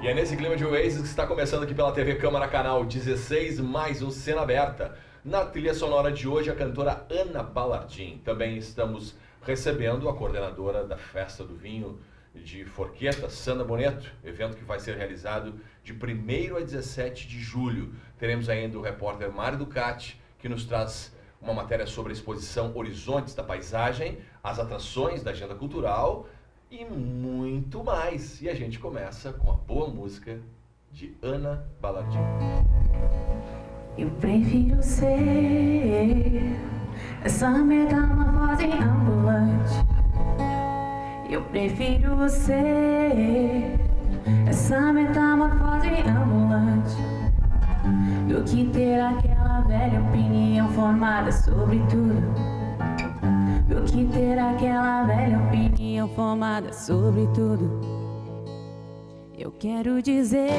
E é nesse clima de Oasis que está começando aqui pela TV Câmara, canal 16, mais um Cena Aberta. Na trilha sonora de hoje, a cantora Ana Ballardin. Também estamos recebendo a coordenadora da Festa do Vinho de Forqueta, Sandra Boneto, evento que vai ser realizado de 1º a 17 de julho. Teremos ainda o repórter Mário Ducati, que nos traz uma matéria sobre a exposição Horizontes da Paisagem, as atrações da agenda cultural e muito mais. E a gente começa com a boa música de Ana Ballardin. Eu prefiro ser essa metamorfose ambulante. Eu prefiro ser essa metamorfose ambulante do que ter aquela velha opinião formada sobre tudo. Do que ter aquela velha opinião formada sobre tudo. Eu quero dizer,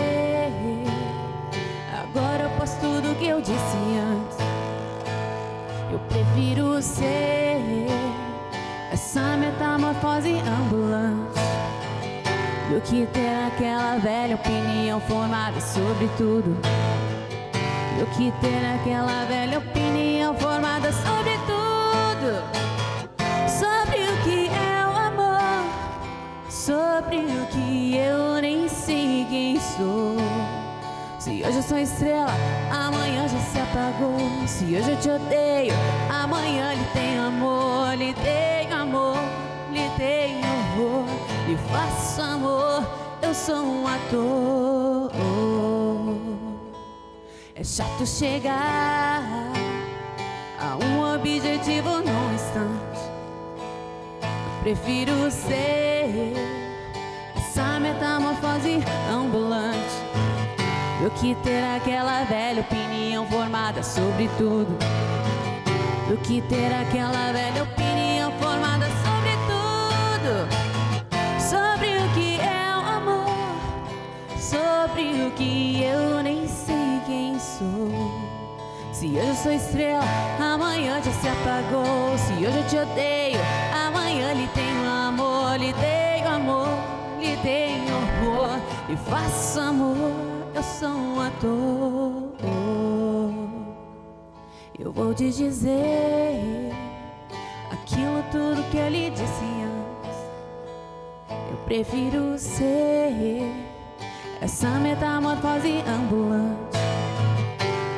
agora eu posso tudo que eu disse antes. Eu prefiro ser essa metamorfose ambulante do que ter aquela velha opinião formada sobre tudo. Do que ter aquela velha opinião formada sobre tudo. Sobre o que é o amor, sobre o que eu nem sei quem sou. Se hoje eu sou estrela, amanhã já se apagou. Se hoje eu te odeio, amanhã lhe tenho amor. Lhe tenho amor, lhe tenho horror. Lhe faço amor, eu sou um ator. É chato chegar a um objetivo num instante. Eu prefiro ser essa metamorfose ambulante do que ter aquela velha opinião formada sobre tudo. Do que ter aquela velha opinião formada sobre tudo. Sobre o que é o amor, sobre o que eu nem sei quem sou. Se hoje eu sou estrela, amanhã já se apagou. Se hoje eu te odeio, amanhã lhe tenho amor. Lhe tenho amor, lhe tenho horror. E faço amor, eu sou um ator. Eu vou te dizer aquilo tudo que eu lhe disse antes. Eu prefiro ser essa metamorfose ambulante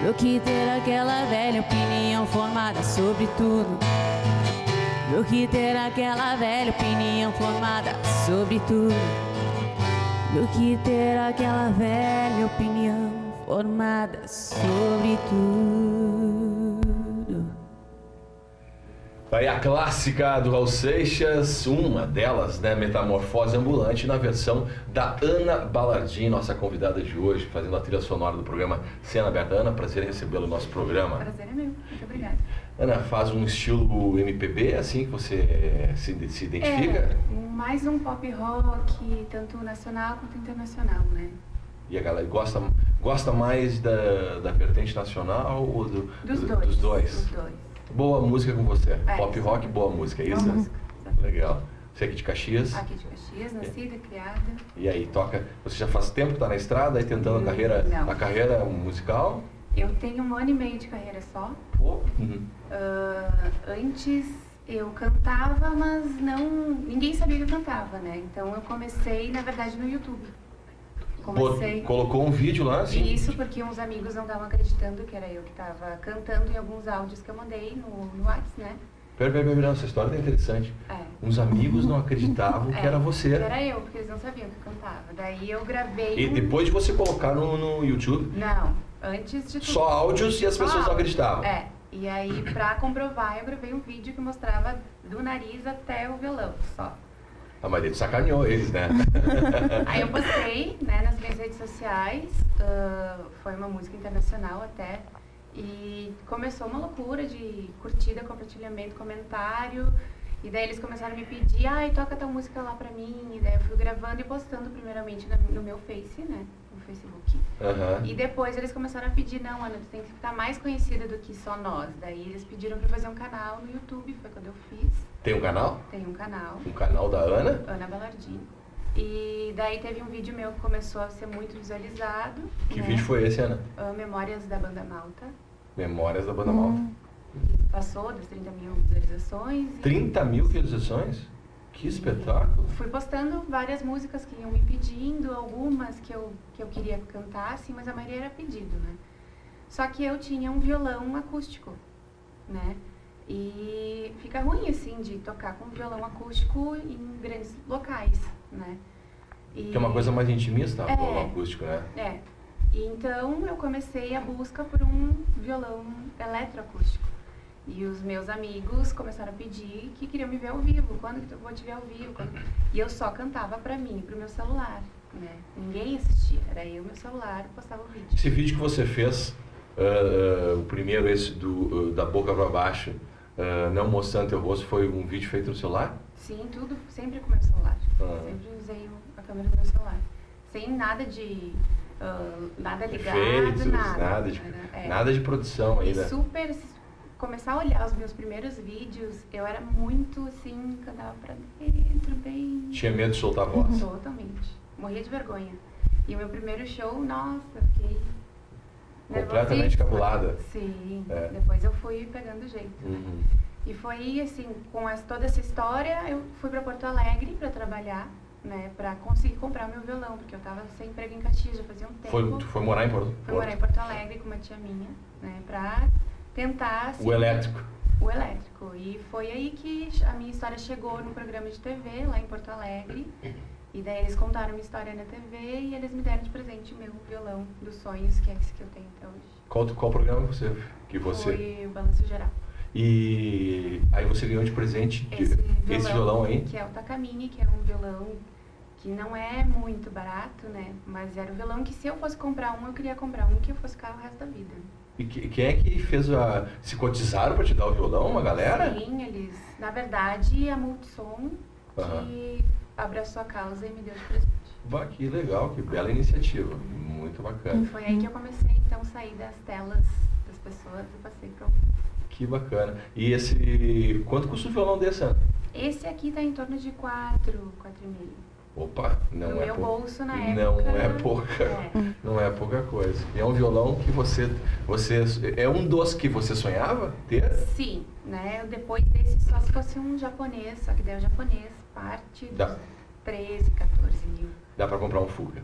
do que ter aquela velha opinião formada sobre tudo. Do que ter aquela velha opinião formada sobre tudo. Do que ter aquela velha opinião formada sobre tudo. Aí a clássica do Raul Seixas, uma delas, né, Metamorfose Ambulante, na versão da Ana Ballardin, nossa convidada de hoje, fazendo a trilha sonora do programa Cena Aberta. Ana, prazer em recebê-la no nosso programa. Prazer é meu, muito obrigada. Ana, faz um estilo MPB, assim, que você se identifica? Mais um pop rock, tanto nacional quanto internacional, né? E a galera gosta mais da vertente nacional ou dos dois? Dos dois. Boa música com você. É, Pop rock, boa música, é isso? Boa música. Legal. Você é aqui de Caxias? Aqui de Caxias, nascida, criada. E aí, toca... Você já faz tempo que tá na estrada, aí tentando a carreira musical? Eu tenho 1 ano e meio de carreira só. Pô. Antes eu cantava, mas ninguém sabia que eu cantava, né? Então eu comecei, na verdade, no YouTube. Colocou um vídeo lá, assim? Isso, porque uns amigos não estavam acreditando que era eu que estava cantando em alguns áudios que eu mandei no WhatsApp, né? Pera, essa história é interessante. Uns amigos não acreditavam que era você. Que era eu, porque eles não sabiam que eu cantava. Daí eu gravei... E depois de você colocar no YouTube? Não, antes de tudo. Só áudios e as pessoas não acreditavam? E aí, pra comprovar, eu gravei um vídeo que mostrava do nariz até o violão, só. Ah, mas ele sacaneou eles, né? Aí eu postei, né, nas minhas redes sociais, foi uma música internacional até, e começou uma loucura de curtida, compartilhamento, comentário, e daí eles começaram a me pedir, toca tua música lá pra mim, e daí eu fui gravando e postando primeiramente no meu Face, né, no Facebook. E depois eles começaram a pedir, não, Ana, tu tem que ficar mais conhecida do que só nós. Daí eles pediram pra fazer um canal no YouTube, foi quando eu fiz. Tem um canal? Tem um canal. Um canal da Ana? Ana Ballardin. E daí teve um vídeo meu que começou a ser muito visualizado. Que né? vídeo foi esse, Ana? Memórias da Banda Malta. Memórias da Banda Malta. Que passou das 30 mil visualizações. 30 mil visualizações? Que espetáculo! Fui postando várias músicas que iam me pedindo, algumas que eu queria cantar, assim, mas a maioria era pedido, né? Só que eu tinha um violão acústico, né? E fica ruim, assim, de tocar com violão acústico em grandes locais, né? Que é uma coisa mais intimista, o violão acústico, né? É. E então eu comecei a busca por um violão eletroacústico. E os meus amigos começaram a pedir que queriam me ver ao vivo. Quando que eu vou te ver ao vivo? E eu só cantava pra mim, pro meu celular, né? Ninguém assistia, era eu, meu celular, postava o vídeo. Esse vídeo que você fez, o primeiro, esse da boca pra baixo, não mostrando teu rosto, foi um vídeo feito no celular? Sim, tudo sempre com o meu celular. Sempre usei a câmera do meu celular. Sem nada de... nada ligado, efeitos, nada. Nada de produção ainda. E super... Começar a olhar os meus primeiros vídeos, eu era muito assim, cantava pra dentro, bem... Tinha medo de soltar a voz? Totalmente. Morria de vergonha. E o meu primeiro show, nossa, fiquei... completamente cabulada. Sim. Depois eu fui pegando jeito. Uhum. E foi assim, com toda essa história, eu fui pra Porto Alegre pra trabalhar, né, pra conseguir comprar meu violão, porque eu tava sem emprego em Caxias, já fazia um tempo. Tu foi morar em Porto? Fui morar em Porto Alegre com uma tia minha, né, pra tentar... Assim, o elétrico. O elétrico. E foi aí que a minha história chegou no programa de TV, lá em Porto Alegre. E daí eles contaram minha história na TV e eles me deram de presente o meu violão dos sonhos, que é esse que eu tenho até hoje. Qual programa você? Foi o Balanço Geral. E aí você ganhou de presente esse violão aí? Que é o Takamine, que é um violão que não é muito barato, né? Mas era o violão que se eu fosse comprar um, eu queria comprar um que eu fosse ficar o resto da vida. E quem é que fez se cotizaram para te dar o violão, uma galera? Sim, eles... Na verdade, a Multissom que abraçou a causa e me deu de presente. Bah, que legal, que bela iniciativa. Muito bacana. E foi aí que eu comecei, então, a sair das telas das pessoas e passei para o... Que bacana. E quanto custa o violão desse, Ana? Esse aqui tá em torno de 4,5. Opa, não no é meu pouco. bolso na época. Não é pouca coisa. E é um violão que você é um dos que você sonhava ter? Sim, né? Depois desse só se fosse um japonês, só que daí o japonês parte dos 13, 14 mil. Dá pra comprar um Fuga.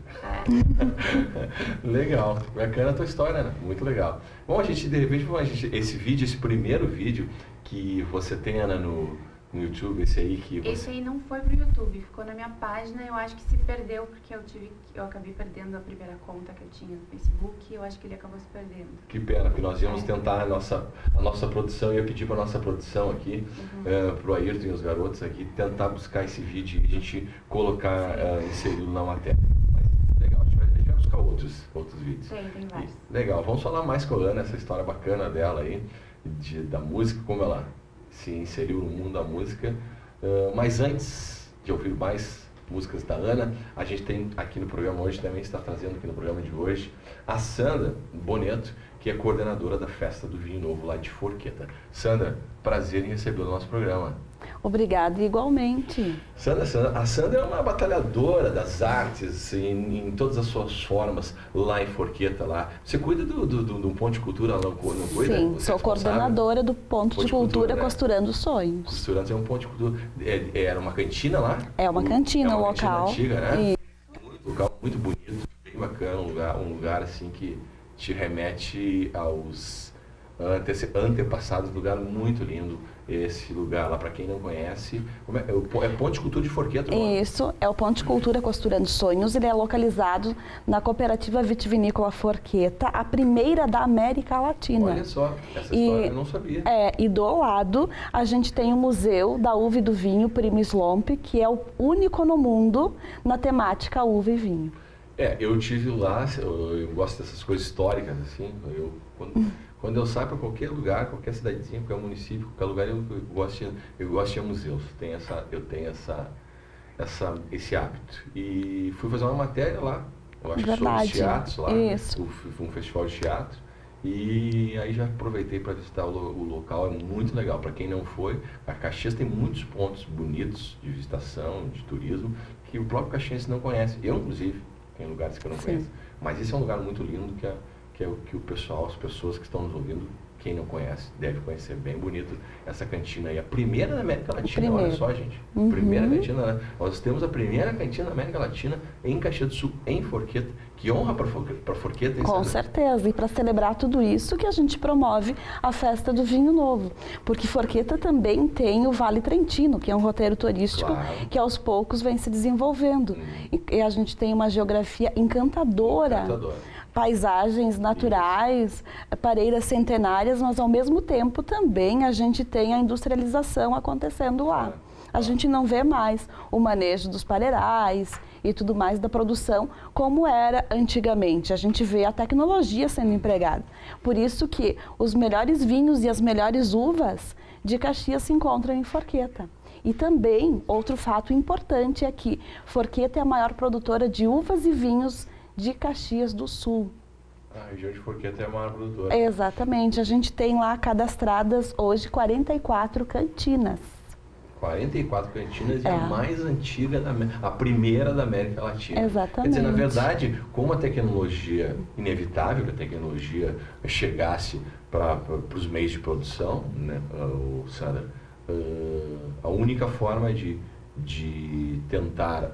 Legal, bacana a tua história, né? Muito legal. Bom, de repente, esse primeiro vídeo que você tem, Ana, no YouTube, esse aí que você... Esse aí não foi pro YouTube, ficou na minha página, eu acho que se perdeu porque eu acabei perdendo a primeira conta que eu tinha no Facebook e eu acho que ele acabou se perdendo. Que pena, porque nós íamos tentar, a nossa produção, ia pedir pra nossa produção aqui, pro Ayrton e os garotos aqui, tentar buscar esse vídeo e a gente colocar, inserido na matéria. Mas legal, a gente vai buscar outros vídeos. Tem vários. Legal, vamos falar mais com a Ana, essa história bacana dela aí, da música, como ela se inseriu no mundo da música. Mas antes de ouvir mais músicas da Ana, a gente tem aqui no programa hoje, também está trazendo aqui no programa de hoje, a Sandra Boneto, que é coordenadora da Festa do Vinho Novo lá de Forqueta. Sandra, prazer em receber o nosso programa. Obrigada, igualmente. A Sandra é uma batalhadora das artes em todas as suas formas lá em Forqueta. Lá. Você cuida do Ponto de Cultura lá, não cuida? Sim, Você sou coordenadora do Ponto de Cultura, né? Costurando Sonhos. Costurando é um ponto de cultura. Era uma cantina lá? É uma cantina, um local. Cantina antiga, né? Um local muito bonito, bem bacana, um lugar assim que te remete aos antepassados, lugar muito lindo. Esse lugar lá, para quem não conhece, é Ponto de Cultura de Forqueta? Isso, é o Ponto de Cultura Costurando Sonhos. Ele é localizado na Cooperativa Vitivinícola Forqueta, a primeira da América Latina. Olha só, essa história eu não sabia. E do lado a gente tem o Museu da Uva e do Vinho, Primo Slomp, que é o único no mundo na temática uva e vinho. Eu tive lá, eu gosto dessas coisas históricas, assim, quando eu saio para qualquer lugar, qualquer cidadezinha, qualquer município, qualquer lugar, eu gosto de ir a museus. Eu tenho esse hábito. E fui fazer uma matéria lá, eu acho que sobre os teatros lá, um festival de teatro. E aí já aproveitei para visitar o local, é muito legal. Para quem não foi, a Caxias tem muitos pontos bonitos de visitação, de turismo, que o próprio caxiense não conhece. Eu, inclusive, tem lugares que eu não conheço. Mas esse é um lugar muito lindo que é o que o pessoal, as pessoas que estão nos ouvindo, quem não conhece, deve conhecer. Bem bonito essa cantina aí. A primeira da América Latina, olha só, gente. Primeira cantina, né? Nós temos a primeira cantina da América Latina em Caxias do Sul, em Forqueta. Que honra para Forqueta. Com certeza. E para celebrar tudo isso que a gente promove a Festa do Vinho Novo. Porque Forqueta também tem o Vale Trentino, que é um roteiro turístico que aos poucos vem se desenvolvendo. E a gente tem uma geografia encantadora. Paisagens naturais, pareiras centenárias, mas ao mesmo tempo também a gente tem a industrialização acontecendo lá. A gente não vê mais o manejo dos pareirais e tudo mais da produção como era antigamente. A gente vê a tecnologia sendo empregada. Por isso que os melhores vinhos e as melhores uvas de Caxias se encontram em Forqueta. E também, outro fato importante é que Forqueta é a maior produtora de uvas e vinhos de Caxias do Sul. A região de Forqueta é a maior produtora. Exatamente. A gente tem lá cadastradas hoje 44 cantinas. 44 cantinas e a mais antiga, a primeira da América Latina. Exatamente. Quer dizer, na verdade, como a tecnologia, inevitável que a tecnologia chegasse para os meios de produção, né, Sandra, a única forma de tentar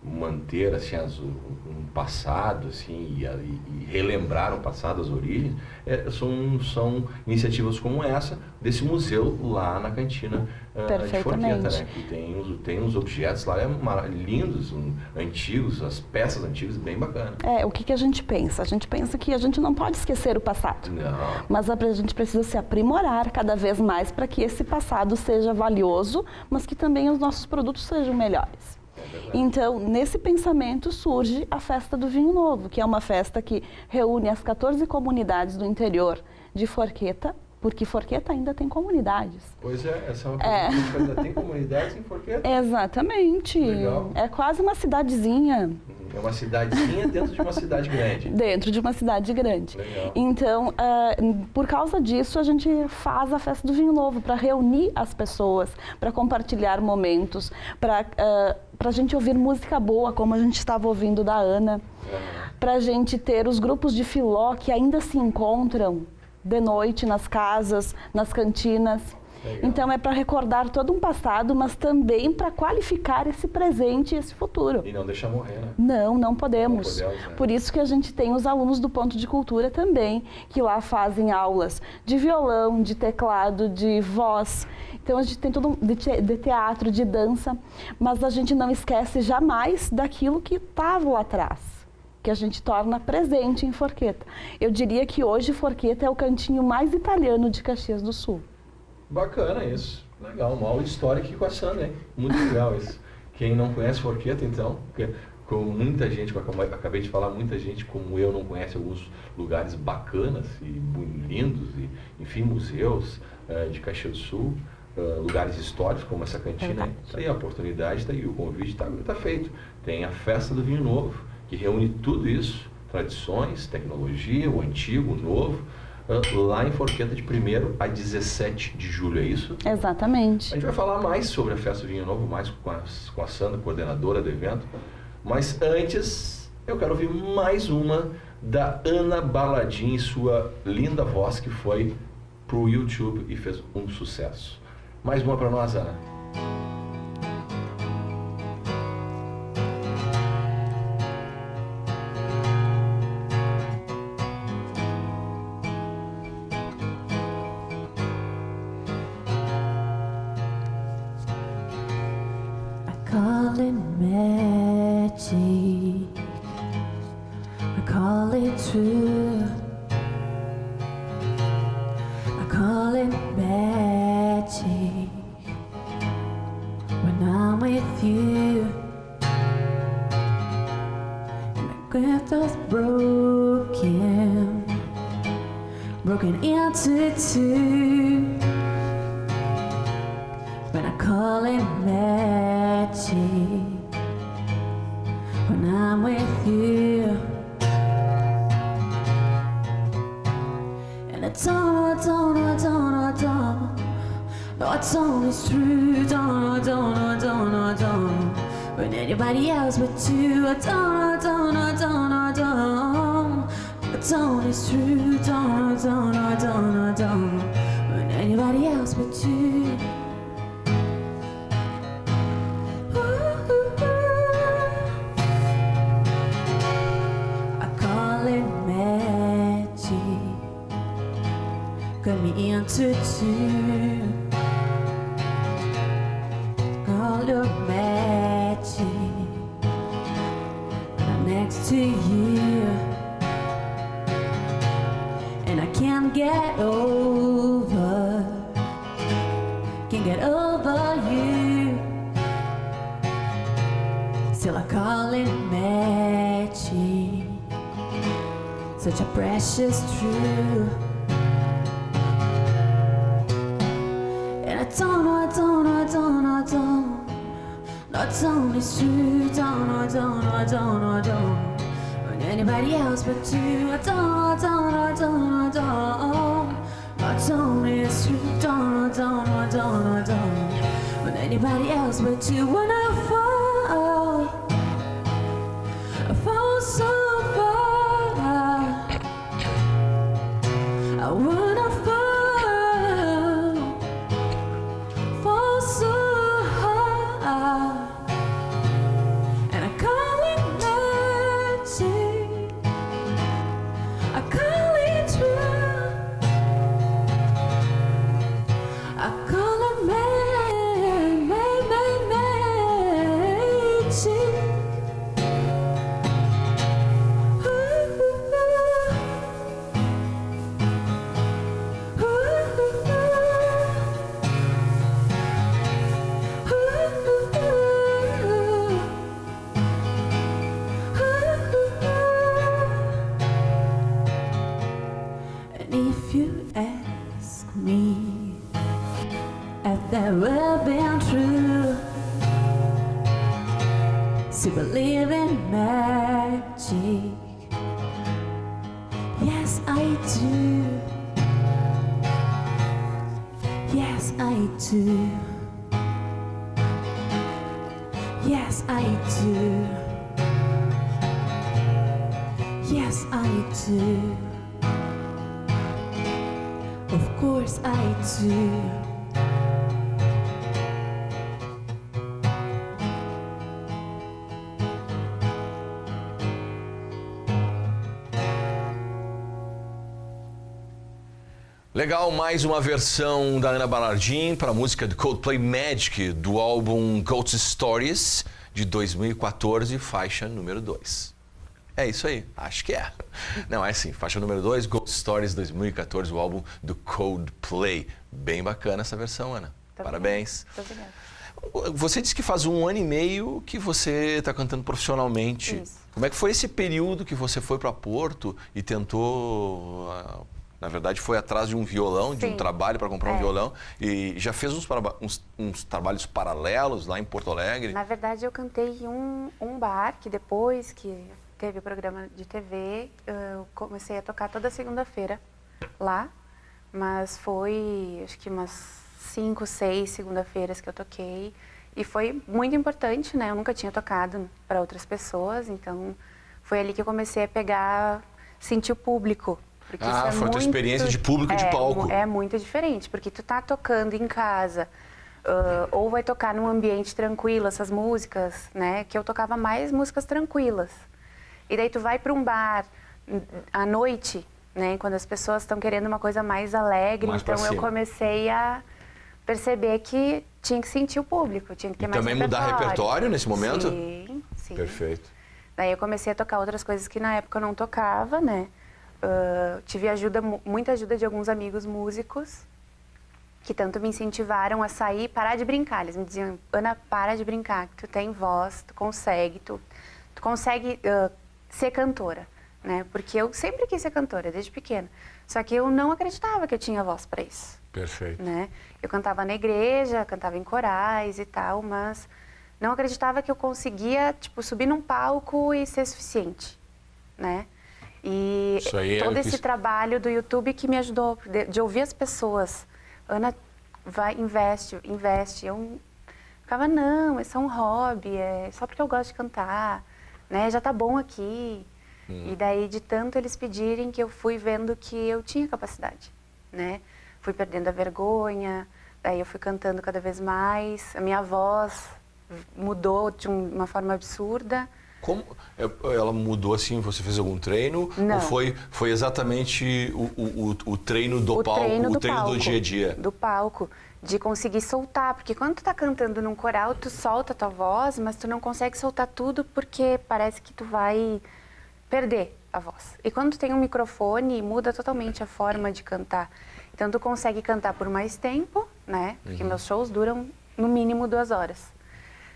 manter assim, um passado assim, e relembrar o passado, as origens, são iniciativas como essa, desse museu lá na cantina de Forqueta, né? Que tem uns objetos lá lindos, antigos, as peças antigas, bem bacanas. O que a gente pensa? A gente pensa que a gente não pode esquecer o passado. Não. Mas a gente precisa se aprimorar cada vez mais para que esse passado seja valioso, mas que também os nossos produtos sejam melhores. Então, nesse pensamento surge a Festa do Vinho Novo, que é uma festa que reúne as 14 comunidades do interior de Forqueta, porque Forqueta ainda tem comunidades. Pois é, essa é uma pergunta que ainda tem comunidades em Forqueta? Exatamente. Legal. É quase uma cidadezinha. É uma cidadezinha dentro de uma cidade grande. Dentro de uma cidade grande. Legal. Então, por causa disso, a gente faz a Festa do Vinho Novo, para reunir as pessoas, para compartilhar momentos, para a gente ouvir música boa, como a gente estava ouvindo da Ana, para a gente ter os grupos de filó que ainda se encontram de noite nas casas, nas cantinas. Legal. Então é para recordar todo um passado, mas também para qualificar esse presente e esse futuro. E não deixar morrer, né? Não podemos. Não podemos, né? Por isso que a gente tem os alunos do Ponto de Cultura também, que lá fazem aulas de violão, de teclado, de voz. Então a gente tem tudo de teatro, de dança, mas a gente não esquece jamais daquilo que estava lá atrás, que a gente torna presente em Forqueta. Eu diria que hoje Forqueta é o cantinho mais italiano de Caxias do Sul. Bacana isso. Legal, uma aula de história aqui com a Sandra, hein? Muito legal isso. Quem não conhece Forqueta, então, porque com muita gente, como eu acabei de falar, muita gente como eu não conhece alguns lugares bacanas e lindos, e, enfim, museus de Caxias do Sul, lugares históricos como essa cantina. Isso aí, a oportunidade está aí, o convite está feito. Tem a Festa do Vinho Novo, que reúne tudo isso, tradições, tecnologia, o antigo, o novo, lá em Forqueta de 1º a 17 de julho, é isso? Exatamente. A gente vai falar mais sobre a Festa do Vinho Novo, mais com a Sandra, coordenadora do evento, mas antes eu quero ouvir mais uma da Ana Baladin, sua linda voz que foi pro YouTube e fez um sucesso. Mais uma para nós, Ana. Call it magic, I call it true, I call it magic when I'm with you. And the glass is broken into two. When I call it magic, when I'm with you. don't, it's true. Don't, when anybody else but you. Don't, it's true. Don't, when anybody else but you. I call it magic. Got me into two. All your magic. And I'm next to you. And I can't get over. Can't get over you. Still I call it magic. Such a precious truth. And I don't, it's true. Don't, when anybody else but you. I don't, it's true. Don't, when anybody else but you. When I fall so far. I wanna fall so hard, and I call it magic, I call it true, I call it magic. If you ask me if that will be true, still believe in magic. Yes, I do. Yes, I do. Yes, I do. Yes, I do. Of course I do. Legal, mais uma versão da Ana Ballardin para a música do Coldplay Magic, do álbum Ghost Stories, de 2014, faixa número 2. É isso aí, acho que é. Não, é sim, faixa número 2, Ghost Stories 2014, o álbum do Coldplay. Bem bacana essa versão, Ana. Parabéns. Muito obrigada. Você disse que faz 1 ano e meio que você está cantando profissionalmente. Isso. Como é que foi esse período que você foi para Porto e tentou... Na verdade, foi atrás de um violão, de um Sim. trabalho para comprar um violão. E já fez uns trabalhos paralelos lá em Porto Alegre? Na verdade, eu cantei em um bar que depois que teve o programa de TV, eu comecei a tocar toda segunda-feira lá. Mas foi, acho que umas 5, 6 segunda-feiras que eu toquei. E foi muito importante, né? Eu nunca tinha tocado para outras pessoas, então foi ali que eu comecei a pegar, sentir o público. Porque isso é foi a tua experiência de público e de palco. É muito diferente, porque tu tá tocando em casa, ou vai tocar num ambiente tranquilo, essas músicas, né? Que eu tocava mais músicas tranquilas. E daí tu vai para um bar à noite, né? Quando as pessoas estão querendo uma coisa mais alegre, Mais pra então eu cima. comecei a perceber que tinha que sentir o público, tinha que ter E mais também mudar repertório nesse momento? Sim, sim. Perfeito. Daí eu comecei a tocar outras coisas que na época eu não tocava, né? Tive muita ajuda de alguns amigos músicos que tanto me incentivaram a sair, parar de brincar. Eles me diziam, Ana, para de brincar, que tu tem voz, tu consegue ser cantora, né? Porque eu sempre quis ser cantora, desde pequena. Só que eu não acreditava que eu tinha voz para isso. Perfeito. Né? Eu cantava na igreja, cantava em corais e tal, mas não acreditava que eu conseguia, tipo, subir num palco e ser suficiente, né? E Isso aí todo esse trabalho do YouTube que me ajudou, de ouvir as pessoas. Ana, vai, investe. Eu ficava, não, é só um hobby, é só porque eu gosto de cantar, né? Já tá bom aqui. E daí, de tanto eles pedirem, que eu fui vendo que eu tinha capacidade, né? Fui perdendo a vergonha, daí eu fui cantando cada vez mais, a minha voz mudou de uma forma absurda. Como ela mudou assim? Você fez algum treino? Não. Ou foi exatamente o treino do palco, o treino do dia a dia? Do palco, de conseguir soltar, porque quando tu tá cantando num coral, tu solta a tua voz, mas tu não consegue soltar tudo porque parece que tu vai perder a voz. E quando tu tem um microfone, muda totalmente a forma de cantar. Então tu consegue cantar por mais tempo, né? Porque meus shows duram no mínimo 2 horas.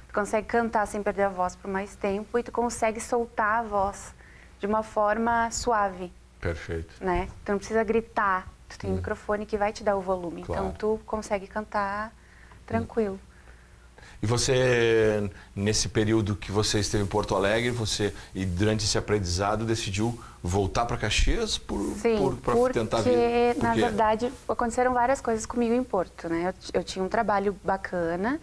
Tu consegue cantar sem perder a voz por mais tempo e tu consegue soltar a voz de uma forma suave. Perfeito. Né? Tu não precisa gritar, tu tem um microfone que vai te dar o volume. Claro. Então tu consegue cantar tranquilo. E você, nesse período que você esteve em Porto Alegre, e durante esse aprendizado decidiu voltar para Caxias para tentar vir? Porque, na verdade, aconteceram várias coisas comigo em Porto, né? Eu tinha um trabalho bacana,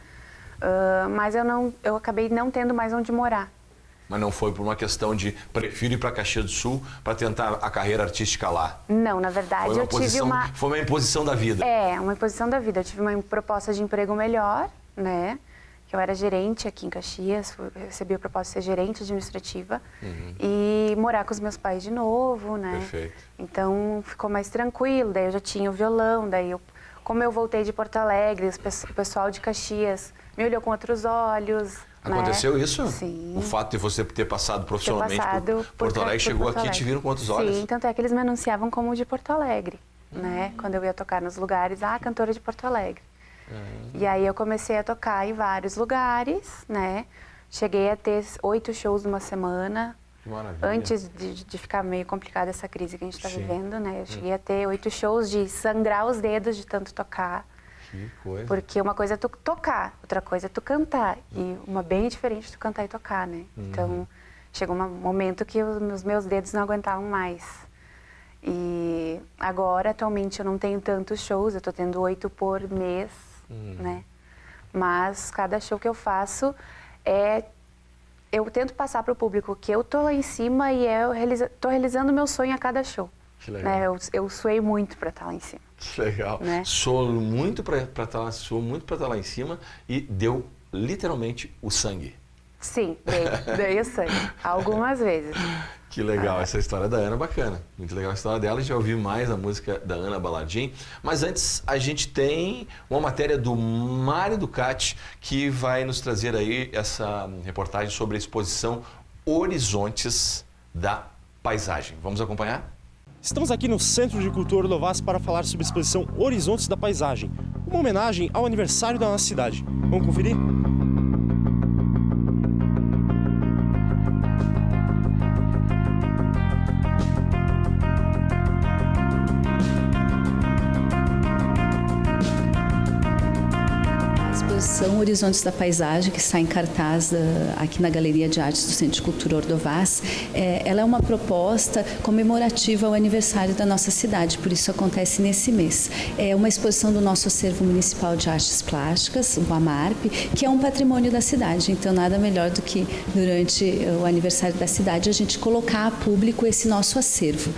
mas eu acabei não tendo mais onde morar. Mas não foi por uma questão de prefiro ir para Caxias do Sul para tentar a carreira artística lá? Não, na verdade, Foi uma imposição da vida. É, uma imposição da vida. Eu tive uma proposta de emprego melhor, né? Que eu era gerente aqui em Caxias, recebi a proposta de ser gerente administrativa e morar com os meus pais de novo, né? Perfeito. Então ficou mais tranquilo, daí eu já tinha o violão, como eu voltei de Porto Alegre, o pessoal de Caxias me olhou com outros olhos. Aconteceu, né? Isso? Sim. O fato de você ter passado profissionalmente por Porto Alegre, chegou aqui e te viram com outros olhos? Sim, tanto é que eles me anunciavam como de Porto Alegre, né? Quando eu ia tocar nos lugares, cantora de Porto Alegre. E aí eu comecei a tocar em vários lugares, né? Cheguei a ter 8 shows numa semana. Que maravilha. Antes de ficar meio complicada essa crise que a gente está vivendo, né? Eu cheguei a ter 8 shows de sangrar os dedos de tanto tocar. Que coisa. Porque uma coisa é tu tocar, outra coisa é tu cantar. E uma bem diferente tu cantar e tocar, né? Então, chegou um momento que os meus dedos não aguentavam mais. E agora, atualmente, eu não tenho tantos shows, eu tô tendo 8 por mês, né? Mas cada show que eu faço eu tento passar para o público que eu tô lá em cima e tô realizando meu sonho a cada show. Que legal. Né? Eu suei muito para estar lá em cima. Que legal. Né? Suou muito para estar lá em cima e deu literalmente o sangue. Sim, dei o sangue. Algumas vezes. Que legal, essa história da Ana é bacana. Muito legal a história dela. A gente vai ouvir mais a música da Ana Balardim. Mas antes, a gente tem uma matéria do Mário Ducati que vai nos trazer aí essa reportagem sobre a exposição Horizontes da Paisagem. Vamos acompanhar? Estamos aqui no Centro de Cultura do Vaz para falar sobre a exposição Horizontes da Paisagem, uma homenagem ao aniversário da nossa cidade. Vamos conferir? Exposição Horizontes da Paisagem, que está em cartaz aqui na Galeria de Artes do Centro de Cultura Ordovás, ela é uma proposta comemorativa ao aniversário da nossa cidade, por isso acontece nesse mês. É uma exposição do nosso acervo municipal de artes plásticas, o AMARP, que é um patrimônio da cidade, então nada melhor do que durante o aniversário da cidade a gente colocar a público esse nosso acervo.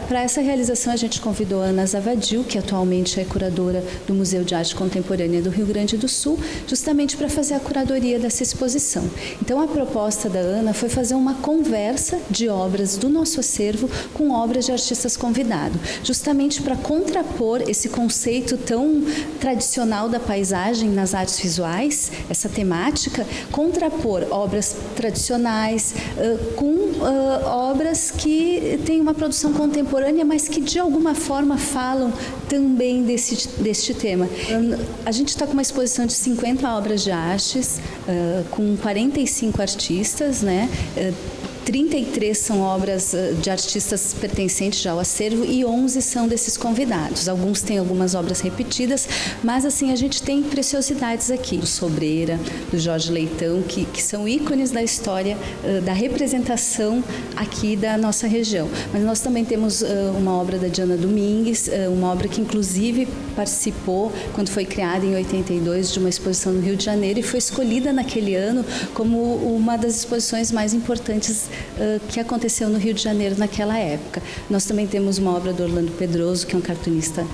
Para essa realização a gente convidou a Ana Zavadil, que atualmente é curadora do Museu de Arte Contemporânea do Rio Grande do Sul, justamente para fazer a curadoria dessa exposição. Então a proposta da Ana foi fazer uma conversa de obras do nosso acervo com obras de artistas convidados, justamente para contrapor esse conceito tão tradicional da paisagem nas artes visuais, essa temática, contrapor obras tradicionais com obras que têm uma produção contemporânea, mas que de alguma forma falam também deste tema. A gente está com uma exposição de 50 obras de artes, com 45 artistas, né? 33 são obras de artistas pertencentes já ao acervo e 11 são desses convidados. Alguns têm algumas obras repetidas, mas assim a gente tem preciosidades aqui. Do Sobreira, do Jorge Leitão, que são ícones da história, da representação aqui da nossa região. Mas nós também temos uma obra da Diana Domingues, uma obra que inclusive participou, quando foi criada em 82, de uma exposição no Rio de Janeiro e foi escolhida naquele ano como uma das exposições mais importantes que aconteceu no Rio de Janeiro naquela época. Nós também temos uma obra do Orlando Pedroso, que é um cartunista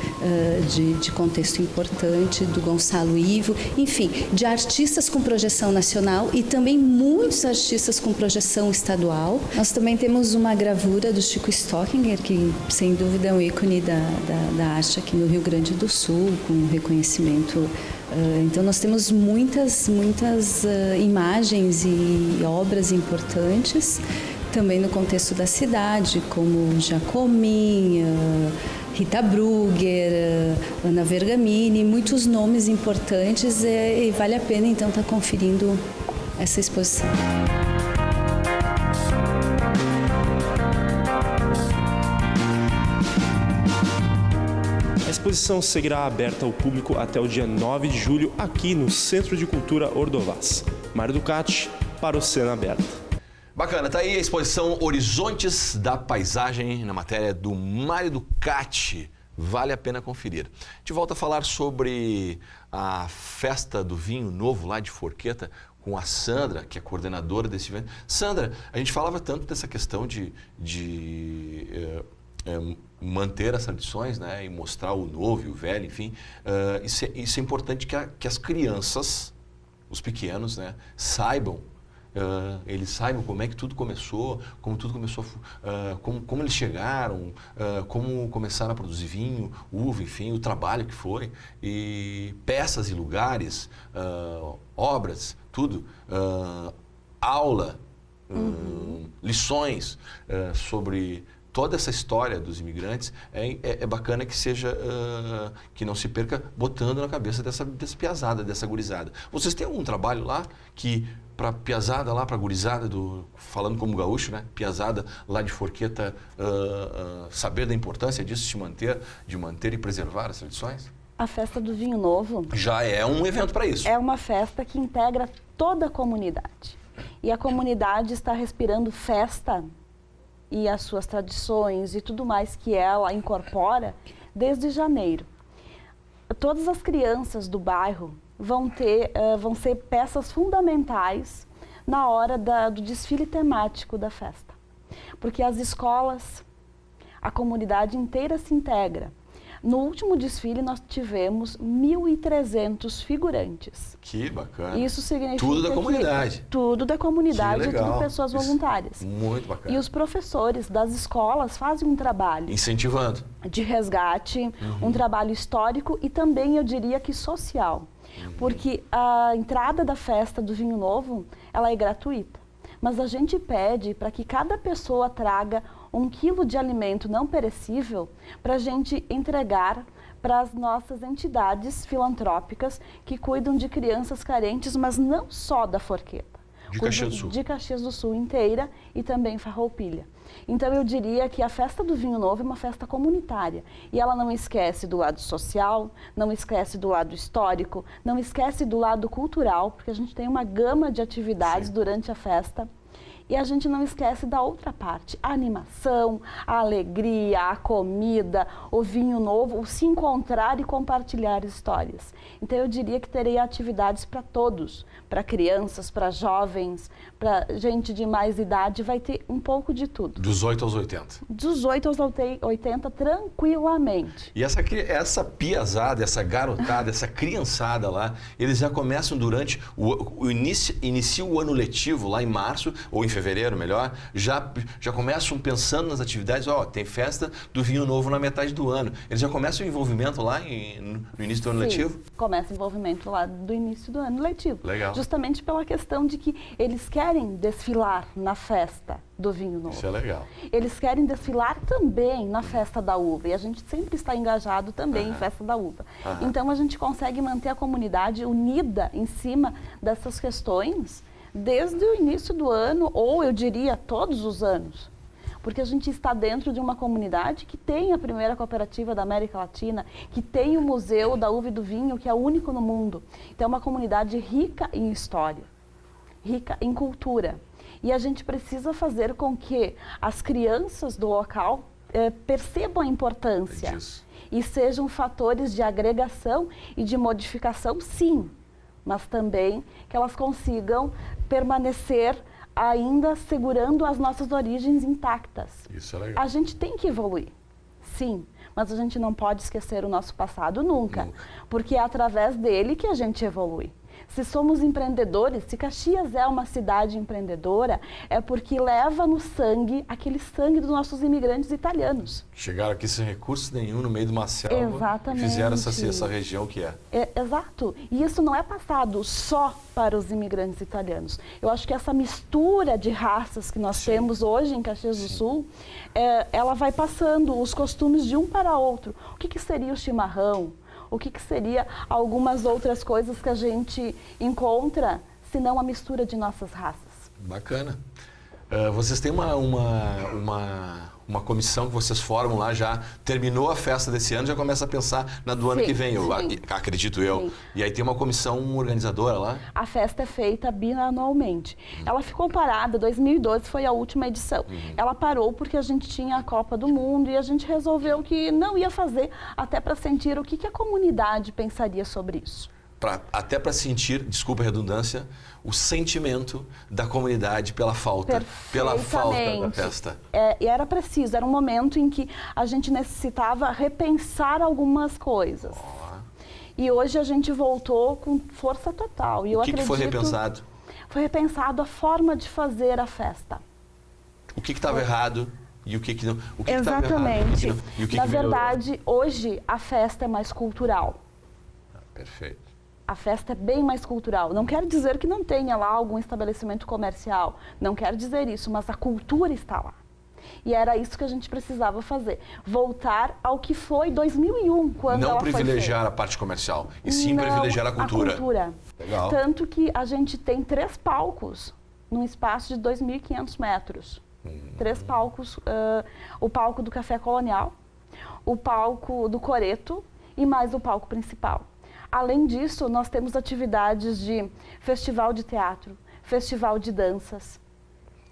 de contexto importante, do Gonçalo Ivo, enfim, de artistas com projeção nacional e também muitos artistas com projeção estadual. Nós também temos uma gravura do Chico Stockinger, que sem dúvida é um ícone da arte aqui no Rio Grande do Sul, com reconhecimento. Então nós temos muitas imagens e obras importantes, também no contexto da cidade, como Jacomim, Rita Brugger, Ana Vergamini, muitos nomes importantes e vale a pena então estar conferindo essa exposição. A exposição seguirá aberta ao público até o dia 9 de julho aqui no Centro de Cultura Ordovás. Mário Ducati para o Cena Aberta. Bacana, tá aí a exposição Horizontes da Paisagem, na matéria do Mário Ducati. Vale a pena conferir. A gente volta a falar sobre a festa do vinho novo lá de Forqueta, com a Sandra, que é coordenadora desse evento. Sandra, a gente falava tanto dessa questão de manter as tradições, né, e mostrar o novo e o velho, enfim. Isso é importante que as crianças, os pequenos, né, eles saibam como é que tudo começou, como eles chegaram, como começaram a produzir vinho, uva, enfim, o trabalho que foi, e peças e lugares, obras, tudo, aula, lições sobre toda essa história dos imigrantes. É bacana que seja, que não se perca botando na cabeça dessa piazada, dessa gurizada. Vocês têm algum trabalho lá que, para piazada lá, para gurizada, falando como gaúcho, né? Piazada lá de Forqueta, saber da importância disso, de manter e preservar as tradições? A Festa do Vinho Novo Já é um evento para isso. é uma festa que integra toda a comunidade. E a comunidade está respirando festa e as suas tradições e tudo mais que ela incorpora desde janeiro. Todas as crianças do bairro vão ser peças fundamentais na hora do desfile temático da festa. Porque as escolas, a comunidade inteira se integra. No último desfile nós tivemos 1.300 figurantes. Que bacana. Isso significa tudo da comunidade. Tudo da comunidade, Que é tudo legal. pessoas voluntárias. Muito bacana. E os professores das escolas fazem um trabalho Incentivando. de resgate, um trabalho histórico e também, eu diria que social. Porque a entrada da festa do Vinho Novo, ela é gratuita. Mas a gente pede para que cada pessoa traga 1 quilo de alimento não perecível para a gente entregar para as nossas entidades filantrópicas que cuidam de crianças carentes, mas não só da Forqueta. De Caxias do Sul. De Caxias do Sul inteira e também Farroupilha. Então eu diria que a Festa do Vinho Novo é uma festa comunitária e ela não esquece do lado social, não esquece do lado histórico, não esquece do lado cultural, porque a gente tem uma gama de atividades durante a festa. E a gente não esquece da outra parte, a animação, a alegria, a comida, o vinho novo, o se encontrar e compartilhar histórias. Então eu diria que terei atividades para todos, para crianças, para jovens, para gente de mais idade, vai ter um pouco de tudo. Dos 8 aos 80. Dos 8 aos 80, tranquilamente. E essa piazada, essa garotada, essa criançada lá, eles já começam durante inicia o ano letivo lá em março, ou em fevereiro, melhor, já começam pensando nas atividades. Tem festa do vinho novo na metade do ano. Eles já começam o envolvimento lá no início do ano letivo? Começa o envolvimento lá do início do ano letivo. Legal. Justamente pela questão de que eles querem desfilar na festa do vinho novo. Isso é legal. Eles querem desfilar também na festa da uva. E a gente sempre está engajado também em festa da uva. Então a gente consegue manter a comunidade unida em cima dessas questões desde o início do ano, ou eu diria todos os anos. Porque a gente está dentro de uma comunidade que tem a primeira cooperativa da América Latina, que tem o Museu da Uva e do Vinho, que é o único no mundo. Então é uma comunidade rica em história, rica em cultura. E a gente precisa fazer com que as crianças do local percebam a importância e sejam fatores de agregação e de modificação, sim, mas também que elas consigam permanecer ainda segurando as nossas origens intactas. Isso é legal. A gente tem que evoluir, sim, mas a gente não pode esquecer o nosso passado nunca. Porque é através dele que a gente evolui. Se somos empreendedores, se Caxias é uma cidade empreendedora, é porque leva no sangue aquele sangue dos nossos imigrantes italianos. Chegaram aqui sem recurso nenhum no meio de uma selva. Exatamente. E fizeram essa região que é. Exato. E isso não é passado só para os imigrantes italianos. Eu acho que essa mistura de raças que nós temos hoje em Caxias do Sul, ela vai passando os costumes de um para outro. O que seria o chimarrão? O que seria algumas outras coisas que a gente encontra, se não a mistura de nossas raças? Bacana. Vocês têm uma comissão que vocês formam lá, já terminou a festa desse ano, já começa a pensar na do ano que vem, acredito eu. Sim. E aí tem uma comissão organizadora lá? A festa é feita bianualmente. Ela ficou parada, 2012 foi a última edição. Ela parou porque a gente tinha a Copa do Mundo e a gente resolveu que não ia fazer, até para sentir o que a comunidade pensaria sobre isso. Até para sentir, desculpa a redundância, o sentimento da comunidade pela falta da festa. E era preciso, era um momento em que a gente necessitava repensar algumas coisas. E hoje a gente voltou com força total. E o que foi repensado? Foi repensado a forma de fazer a festa. O que estava errado e o que não? O que Exatamente. Estava errado, e o que Na melhorou? verdade, hoje a festa é mais cultural. Perfeito. A festa é bem mais cultural. Não quer dizer que não tenha lá algum estabelecimento comercial. Não quer dizer isso, mas a cultura está lá. E era isso que a gente precisava fazer. Voltar ao que foi 2001, quando ela foi feita. Não privilegiar a parte comercial, e sim privilegiar a cultura. A cultura. Legal. Tanto que a gente tem 3 palcos num espaço de 2.500 metros. 3 palcos. O palco do Café Colonial, o palco do Coreto e mais o palco principal. Além disso, nós temos atividades de festival de teatro, festival de danças.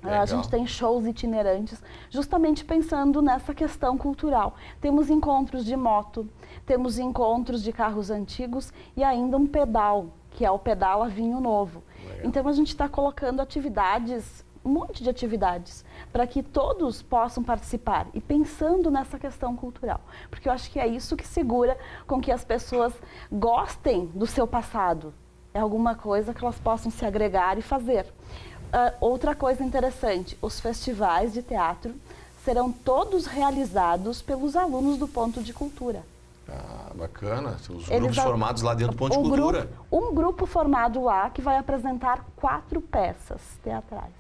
A gente tem shows itinerantes, justamente pensando nessa questão cultural. Temos encontros de moto, temos encontros de carros antigos e ainda um pedal, que é o Pedala Vinho Novo. Legal. Então a gente está colocando atividades, um monte de atividades, para que todos possam participar e pensando nessa questão cultural. Porque eu acho que é isso que segura com que as pessoas gostem do seu passado. É alguma coisa que elas possam se agregar e fazer. Outra coisa interessante, os festivais de teatro serão todos realizados pelos alunos do Ponto de Cultura. Ah, bacana. Os grupos formados lá dentro do Ponto de Cultura. Um grupo formado lá que vai apresentar 4 peças teatrais.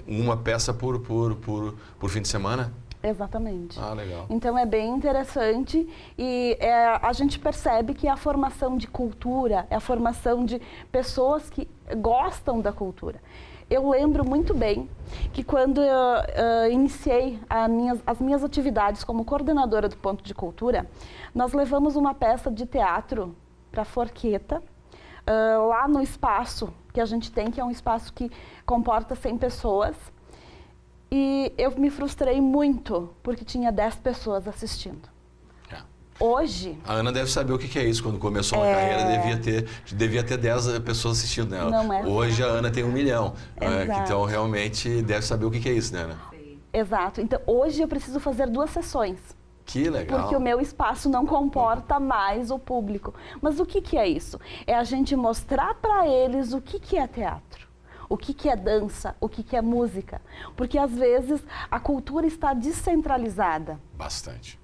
Uma peça por fim de semana? Exatamente. Ah, legal. Então é bem interessante e a gente percebe que a formação de cultura é a formação de pessoas que gostam da cultura. Eu lembro muito bem que quando eu iniciei as minhas atividades como coordenadora do Ponto de Cultura, nós levamos uma peça de teatro para Forqueta, lá no espaço que a gente tem, que é um espaço que comporta 100 pessoas. E eu me frustrei muito, porque tinha 10 pessoas assistindo. Hoje... A Ana deve saber o que é isso. Quando começou a carreira, devia ter 10 pessoas assistindo nela. Não Hoje a Ana tem 1 milhão. Exato. Então, realmente, deve saber o que é isso, né, Ana? Exato. Então, hoje eu preciso fazer 2 sessões. Que legal. Porque o meu espaço não comporta mais o público. Mas o que é isso? É a gente mostrar para eles o que é teatro. O que é dança, o que é música. Porque, às vezes, a cultura está descentralizada. Bastante.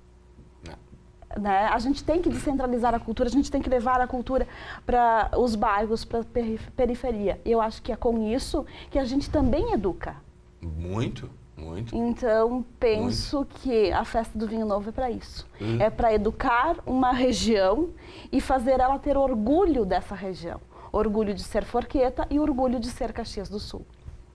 Né? A gente tem que descentralizar a cultura, a gente tem que levar a cultura para os bairros, para a periferia. E eu acho que é com isso que a gente também educa. Muito, muito. Então, penso que a Festa do Vinho Novo é para isso. É para educar uma região e fazer ela ter orgulho dessa região. orgulho de ser Forqueta e orgulho de ser Caxias do Sul.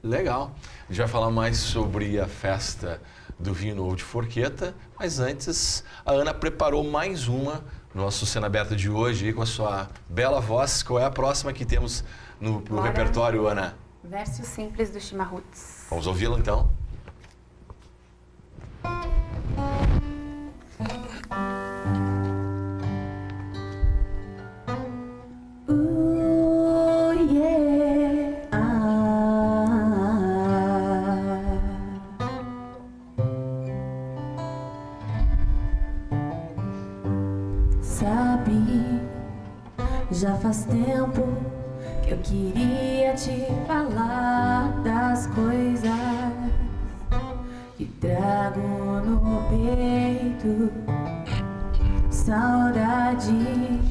Legal. A gente vai falar mais sobre a festa do Vinho Novo de Forqueta, mas antes a Ana preparou mais uma no nosso Cena Aberta de hoje aí, com a sua bela voz. Qual é a próxima que temos no repertório, Ana? Verso Simples do Chimarruts. Vamos ouvi-la então? Sabe, já faz tempo que eu queria te falar das coisas que trago no peito. Saudade,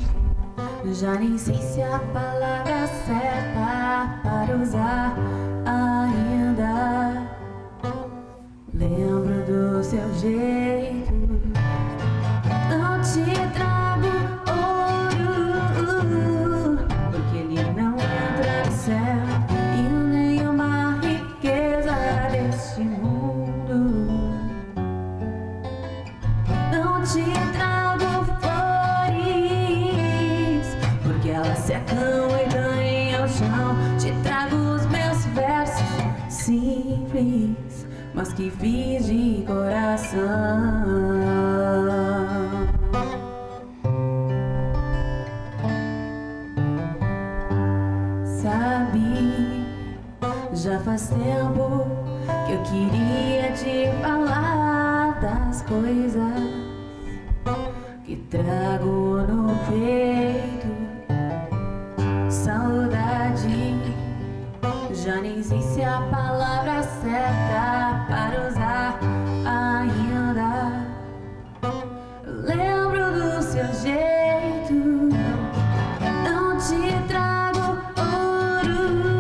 já nem sei se a palavra certa para usar ainda. Lembro do seu jeito, não te trago ouro, porque ele não entra no céu e nenhuma riqueza deste mundo. Não te trago flores, porque elas secam e caem ao chão. Te trago os meus versos simples, mas que fiz de coração. Sabe, já faz tempo que eu queria te falar das coisas que trago no peito. Saudade, já nem sei se a palavra certa para usar ainda. Lembro do seu jeito, não te trago ouro,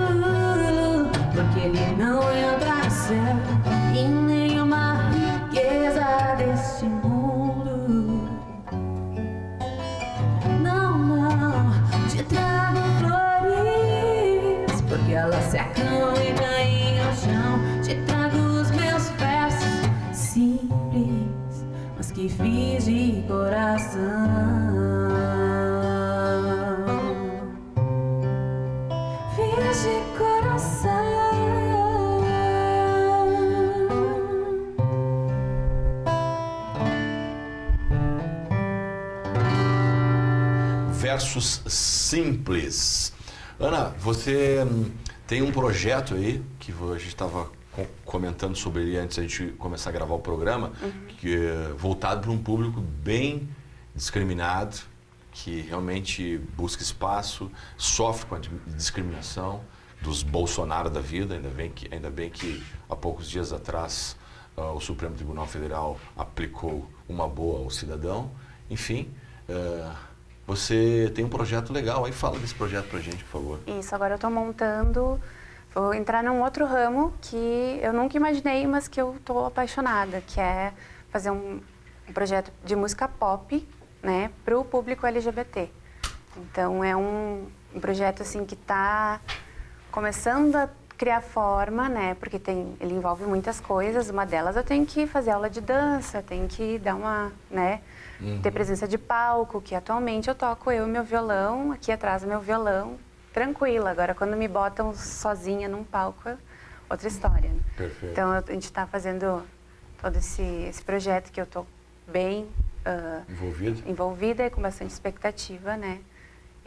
porque ele não entra no céu e nenhuma riqueza deste mundo. Não, não te trago flores, porque elas secam e caem ao chão. Te trago os meus versos simples, mas que fiz de coração. Fiz de coração. Versos simples. Ana, você tem um projeto aí, que a gente estava comentando sobre ele antes da gente começar a gravar o programa, que é voltado para um público bem discriminado, que realmente busca espaço, sofre com a discriminação dos Bolsonaro da vida. Ainda bem que há poucos dias atrás o Supremo Tribunal Federal aplicou uma boa ao cidadão. Enfim, você tem um projeto legal aí, fala desse projeto pra gente, por favor. Isso, agora eu tô montando, vou entrar num outro ramo que eu nunca imaginei, mas que eu tô apaixonada, que é fazer um projeto de música pop, né, pro público LGBT. Então é um projeto assim que tá começando a criar forma, né, porque ele envolve muitas coisas. Uma delas eu tenho que fazer aula de dança, tenho que dar uma, né, ter presença de palco, que atualmente eu toco eu e meu violão, aqui atrás o meu violão, tranquila. Agora, quando me botam sozinha num palco, é outra história. Né? Perfeito. Então, a gente está fazendo todo esse projeto que eu estou bem envolvida e com bastante expectativa, né?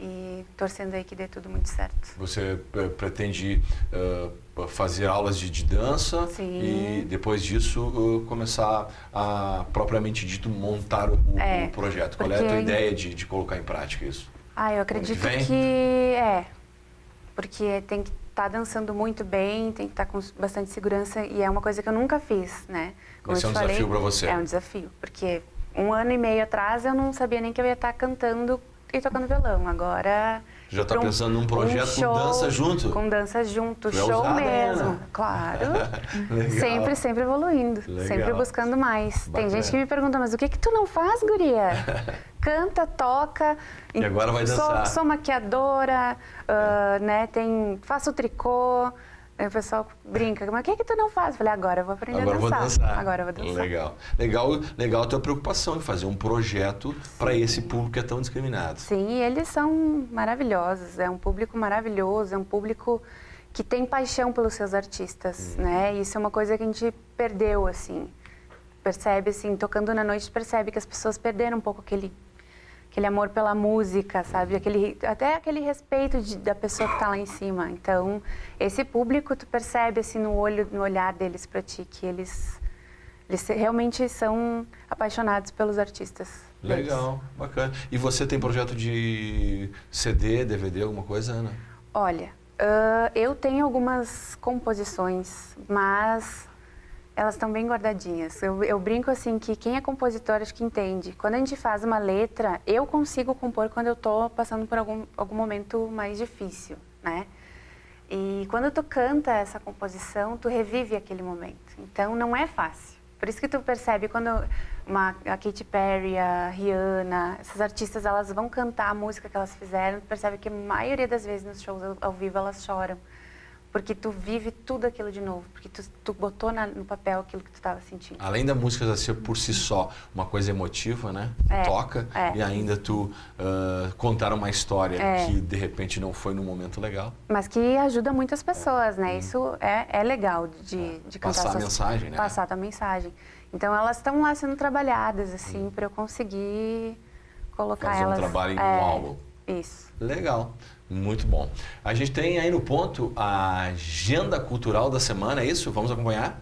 E torcendo aí que dê tudo muito certo. Você pretende fazer aulas de dança. Sim. E depois disso começar a, propriamente dito, montar o projeto. Qual é a tua ideia de colocar em prática isso? Eu acredito que porque tem que estar dançando muito bem, tem que estar com bastante segurança, e é uma coisa que eu nunca fiz, né? Como esse é um desafio para você? É um desafio, porque 1 ano e meio atrás eu não sabia nem que eu ia estar cantando e tocando violão. Agora Já está pra pensando num projeto show, com dança junto? Com dança junto, Tu é show ousada, mesmo. Ana. Claro. Legal. Sempre evoluindo. Legal. Sempre buscando mais. Bacana. Tem gente que me pergunta, mas o que tu não faz, guria? Canta, toca. E agora vai dançar. Sou maquiadora, né? Faço tricô. Aí o pessoal brinca, mas o que tu não faz? Eu falei, agora eu vou aprender Agora a vou dançar. dançar. Agora eu vou dançar. Legal a tua preocupação em fazer um projeto para esse público que é tão discriminado. Sim, eles são maravilhosos. É um público maravilhoso, é um público que tem paixão pelos seus artistas, né? Isso é uma coisa que a gente perdeu, assim. Percebe, assim, tocando na noite, percebe que as pessoas perderam um pouco aquele amor pela música, sabe? Até aquele respeito da pessoa que está lá em cima. Então, esse público, tu percebe, assim, no olhar deles para ti, que eles realmente são apaixonados pelos artistas. Legal, bacana. E você tem projeto de CD, DVD, alguma coisa, Ana? Olha, eu tenho algumas composições, mas elas estão bem guardadinhas. Eu brinco assim que quem é compositor acho que entende. Quando a gente faz uma letra, eu consigo compor quando eu estou passando por algum momento mais difícil, né? E quando tu canta essa composição, tu revive aquele momento. Então não é fácil. Por isso que tu percebe quando a Katy Perry, a Rihanna, essas artistas, elas vão cantar a música que elas fizeram, tu percebe que a maioria das vezes nos shows ao vivo elas choram. Porque tu vive tudo aquilo de novo, porque tu botou no papel aquilo que tu estava sentindo. Além da música ser por si só uma coisa emotiva, né? Toca, e ainda tu contar uma história que de repente não foi num momento legal. Mas que ajuda muitas pessoas, né? Isso é legal de cantar. Passar a mensagem, né? Passar a tua mensagem. Então elas estão lá sendo trabalhadas, assim, para eu conseguir colocar fazer elas... um trabalho em um álbum. Isso. Legal, muito bom. A gente tem aí no ponto a agenda cultural da semana, é isso? Vamos acompanhar?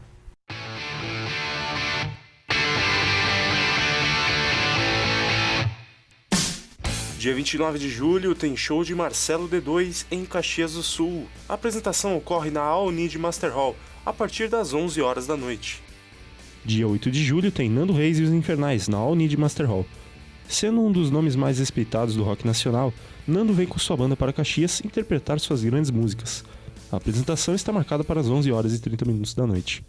Dia 29 de julho tem show de Marcelo D2 em Caxias do Sul. A apresentação ocorre na All Need Master Hall, a partir das 11 horas da noite. Dia 8 de julho tem Nando Reis e os Infernais, na All Need Master Hall. Sendo um dos nomes mais respeitados do rock nacional, Nando vem com sua banda para Caxias interpretar suas grandes músicas. A apresentação está marcada para as 11 horas e 30 minutos da noite.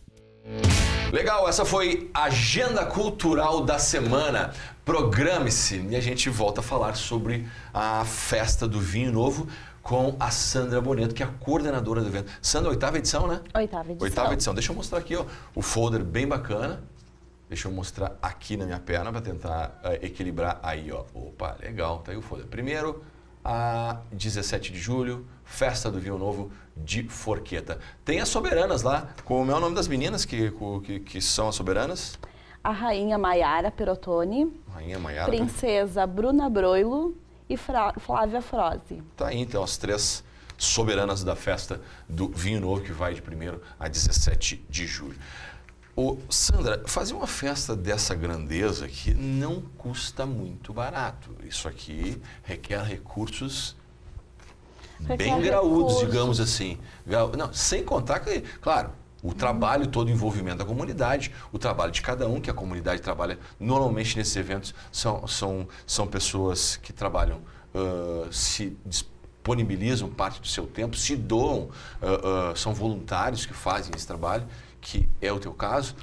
Legal, essa foi a agenda cultural da semana. Programe-se e a gente volta a falar sobre a festa do vinho novo com a Sandra Boneto, que é a coordenadora do evento. Sandra, 8ª edição, né? 8ª edição. 8ª edição. Deixa eu mostrar aqui, ó, o folder bem bacana. Deixa eu mostrar aqui na minha perna para tentar equilibrar aí, ó. Opa, legal, tá aí o folder. Primeiro, a 17 de julho, Festa do Vinho Novo de Forqueta. Tem as soberanas lá. Como é o nome das meninas que são as soberanas? A rainha Maiara Perotoni, Rainha Maiara. princesa Bruna Broilo e Flávia Froze. Tá aí, então, as 3 soberanas da Festa do Vinho Novo, que vai de 1º a 17 de julho. Sandra, fazer uma festa dessa grandeza aqui não custa muito barato. Isso aqui requer recursos bem graúdos, digamos assim. Não, sem contar que, claro, o trabalho todo, o envolvimento da comunidade, o trabalho de cada um, que a comunidade trabalha normalmente nesses eventos, são pessoas que trabalham, se disponibilizam parte do seu tempo, se doam, são voluntários que fazem esse trabalho, que é o teu caso,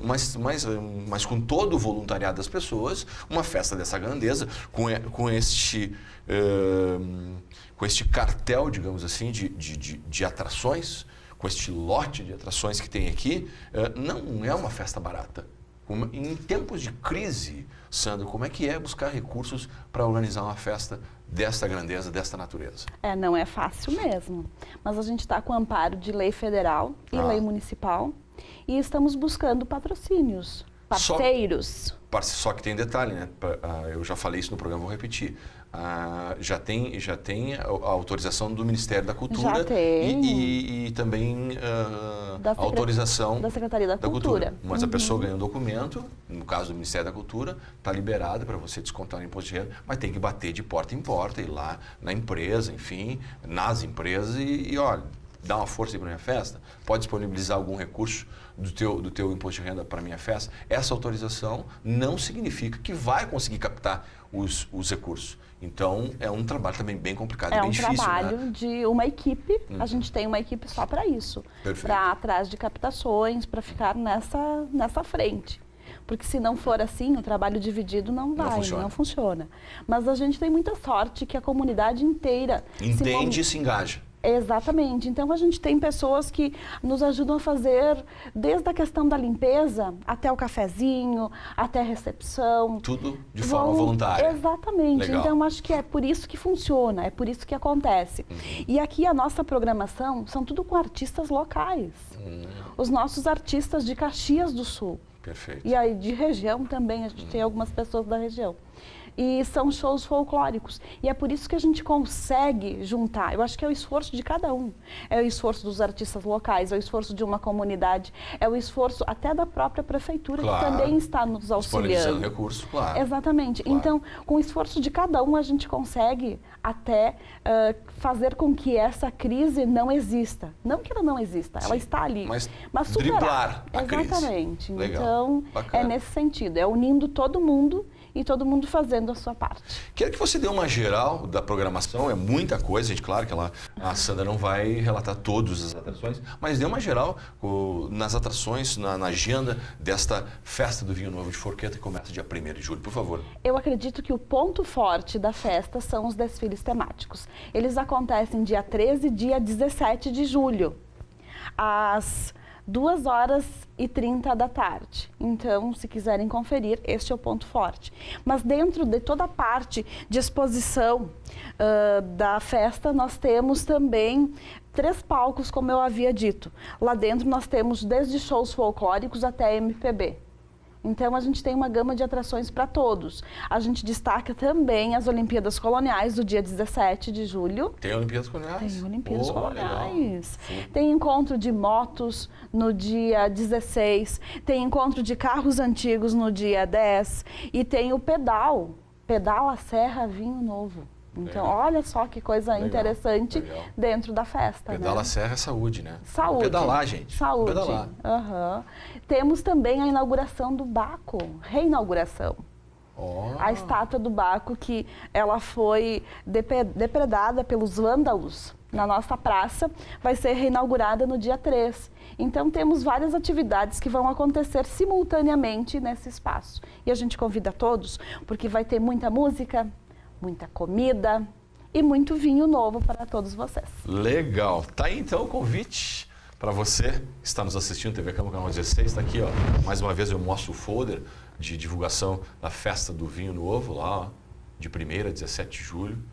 mas com todo o voluntariado das pessoas, uma festa dessa grandeza, com este cartel, digamos assim, de atrações, com este lote de atrações que tem aqui, não é uma festa barata. Em tempos de crise, Sandra, como é que é buscar recursos para organizar uma festa desta grandeza, desta natureza? Não é fácil mesmo, mas a gente está com amparo de lei federal e lei municipal e estamos buscando patrocínios, parceiros. Só que tem detalhe, né? Eu já falei isso no programa, vou repetir. Já tem a autorização do Ministério da Cultura Já tem. e também a autorização da Secretaria da Cultura. Mas a pessoa ganha um documento, no caso do Ministério da Cultura, está liberada para você descontar o imposto de renda, mas tem que bater de porta em porta, ir lá na empresa, enfim, nas empresas e olha, dar uma força aí para minha festa? Pode disponibilizar algum recurso do teu imposto de renda para minha festa? Essa autorização não significa que vai conseguir captar os recursos. Então, é um trabalho também bem complicado, bem difícil. É um trabalho, né? de uma equipe, a gente tem uma equipe só para isso. Para atrás de captações, para ficar nessa frente. Porque se não for assim, o trabalho dividido não funciona. Mas a gente tem muita sorte que a comunidade inteira entende e se engaja. Exatamente. Então, a gente tem pessoas que nos ajudam a fazer desde a questão da limpeza até o cafezinho, até a recepção. Tudo de forma voluntária. Exatamente. Legal. Então, acho que é por isso que funciona, é por isso que acontece. E aqui a nossa programação são tudo com artistas locais. Os nossos artistas de Caxias do Sul. Perfeito. E aí de região também, a gente tem algumas pessoas da região. E são shows folclóricos. E é por isso que a gente consegue juntar. Eu acho que é o esforço de cada um. É o esforço dos artistas locais, é o esforço de uma comunidade, é o esforço até da própria prefeitura, que também está nos auxiliando. Recursos, claro. Exatamente. Claro. Então, com o esforço de cada um, a gente consegue até fazer com que essa crise não exista. Não que ela não exista, ela está ali. Mas superar. driblar a crise. Exatamente. Legal. Então, Bacana. é nesse sentido. É unindo todo mundo e todo mundo fazendo a sua parte. Quero que você dê uma geral da programação, é muita coisa, gente, claro que a Sandra não vai relatar todas as atrações, mas dê uma geral nas atrações, na agenda desta Festa do Vinho Novo de Forqueta, que começa dia 1º de julho, por favor. Eu acredito que o ponto forte da festa são os desfiles temáticos. Eles acontecem dia 13 e dia 17 de julho, às 2h30 da tarde. Então, se quiserem conferir, este é o ponto forte. Mas dentro de toda a parte de exposição da festa, nós temos também 3 palcos, como eu havia dito. Lá dentro nós temos desde shows folclóricos até MPB. Então, a gente tem uma gama de atrações para todos. A gente destaca também as Olimpíadas Coloniais do dia 17 de julho. Tem Olimpíadas Coloniais? Tem Olimpíadas Coloniais. Tem encontro de motos no dia 16. Tem encontro de carros antigos no dia 10. E tem o pedal a Serra Vinho Novo. Então, olha só que coisa interessante dentro da festa. Pedala né? a Serra é saúde, né? Saúde. Pedalar, gente. Saúde. Pedalar. Temos também a inauguração do Baco, reinauguração. A estátua do Baco, que ela foi depredada pelos vândalos na nossa praça, vai ser reinaugurada no dia 3. Então, temos várias atividades que vão acontecer simultaneamente nesse espaço. E a gente convida todos, porque vai ter muita música, muita comida e muito vinho novo para todos vocês. Legal. Tá aí então o convite para você que está nos assistindo, TV Câmara Canal 16. Está aqui, ó. Mais uma vez eu mostro o folder de divulgação da Festa do Vinho Novo, lá, ó, de 1º a 17 de julho,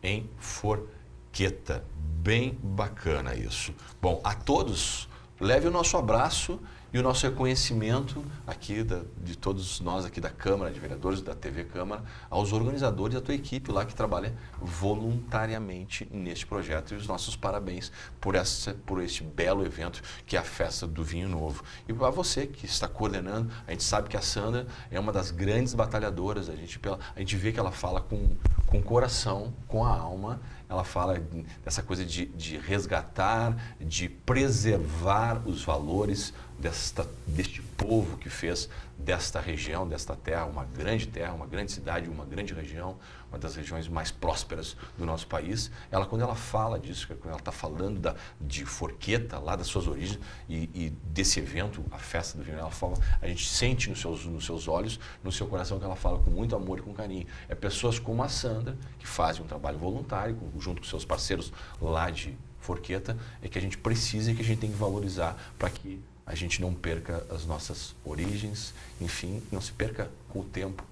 em Forqueta. Bem bacana isso. Bom, a todos, leve o nosso abraço e o nosso reconhecimento aqui de todos nós aqui da Câmara de Vereadores, da TV Câmara, aos organizadores da tua equipe lá que trabalha voluntariamente neste projeto. E os nossos parabéns por este belo evento que é a Festa do Vinho Novo. E para você que está coordenando, a gente sabe que a Sandra é uma das grandes batalhadoras, a gente vê que ela fala com o coração, com a alma. Ela fala dessa coisa de resgatar, de preservar os valores deste povo que fez desta região, desta terra, uma grande cidade, uma grande região, uma das regiões mais prósperas do nosso país. Quando ela fala disso, quando ela está falando de Forqueta, lá das suas origens e desse evento, a Festa do Vinho, ela fala, a gente sente nos seus olhos, no seu coração, que ela fala com muito amor e com carinho. É pessoas como a Sandra, que fazem um trabalho voluntário, junto com seus parceiros lá de Forqueta, é que a gente precisa e que a gente tem que valorizar para que a gente não perca as nossas origens, enfim, não se perca com o tempo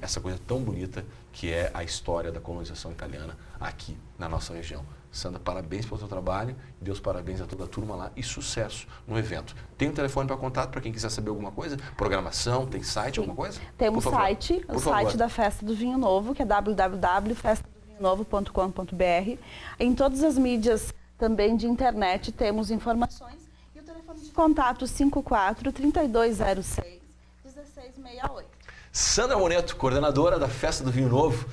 essa coisa tão bonita que é a história da colonização italiana aqui na nossa região. Sandra, parabéns pelo seu trabalho, Deus parabéns a toda a turma lá e sucesso no evento. Tem um telefone para contato para quem quiser saber alguma coisa? Programação, tem site, alguma coisa? Temos site, o site da Festa do Vinho Novo, que é www.festadovinhonovo.com.br. Em todas as mídias também de internet temos informações. De contato 54-3206-1668. Sandra Moneto, coordenadora da Festa do Vinho Novo.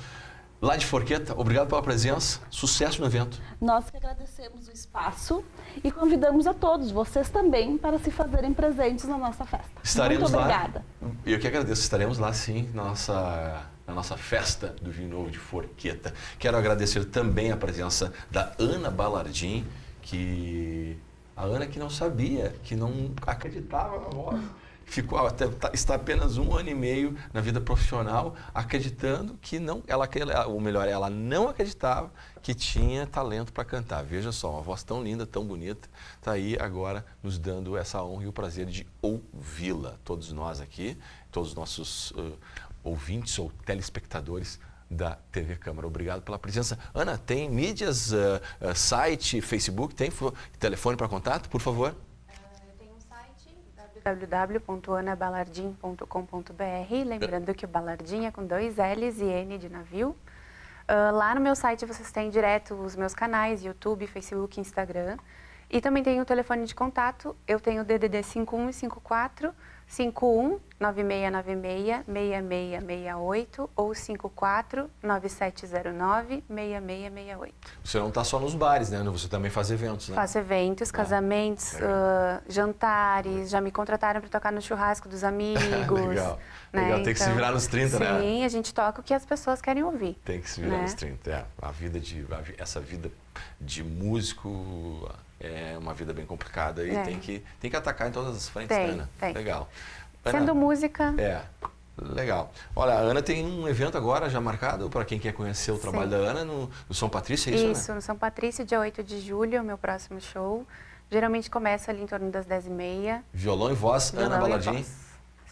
lá de Forqueta, obrigado pela presença, sucesso no evento. Nós que agradecemos o espaço e convidamos a todos, vocês também, para se fazerem presentes na nossa festa. Estaremos Muito obrigada. lá. Eu que agradeço, estaremos lá sim, na nossa festa do Vinho Novo de Forqueta. Quero agradecer também a presença da Ana Balardim, a Ana que não sabia, que não acreditava na voz. Está apenas 1 ano e meio na vida profissional, acreditando que não, ela não acreditava que tinha talento para cantar. Veja só, uma voz tão linda, tão bonita, está aí agora nos dando essa honra e o prazer de ouvi-la. Todos nós aqui, todos os nossos ouvintes ou telespectadores da TV Câmara. Obrigado pela presença. Ana, tem mídias, site, Facebook, tem telefone para contato, por favor? www.anabalardim.com.br, lembrando que o Balardim é com 2 L's e N de navio. Lá no meu site vocês têm direto os meus canais, YouTube, Facebook, Instagram. E também tem o telefone de contato, eu tenho o DDD 51 e 54 51 9696 6668 ou 54 9709 6668. Você não está só nos bares, né? Você também faz eventos, né? Faço eventos, casamentos, jantares, já me contrataram para tocar no churrasco dos amigos. Legal, né? legal. Tem que se virar nos 30, sim, né? Sim, a gente toca o que as pessoas querem ouvir. Tem que se virar né? nos 30, essa vida de músico é uma vida bem complicada e tem que atacar em todas as frentes, né, Ana? Tem. Legal. Ana, Sendo música... Legal. Olha, a Ana tem um evento agora já marcado para quem quer conhecer o trabalho da Ana no São Patrício, é isso, Ana? Isso, no São Patrício, dia 8 de julho, é o meu próximo show. Geralmente começa ali em torno das 10h30. Violão e voz, Violão Ana e Balardim. voz.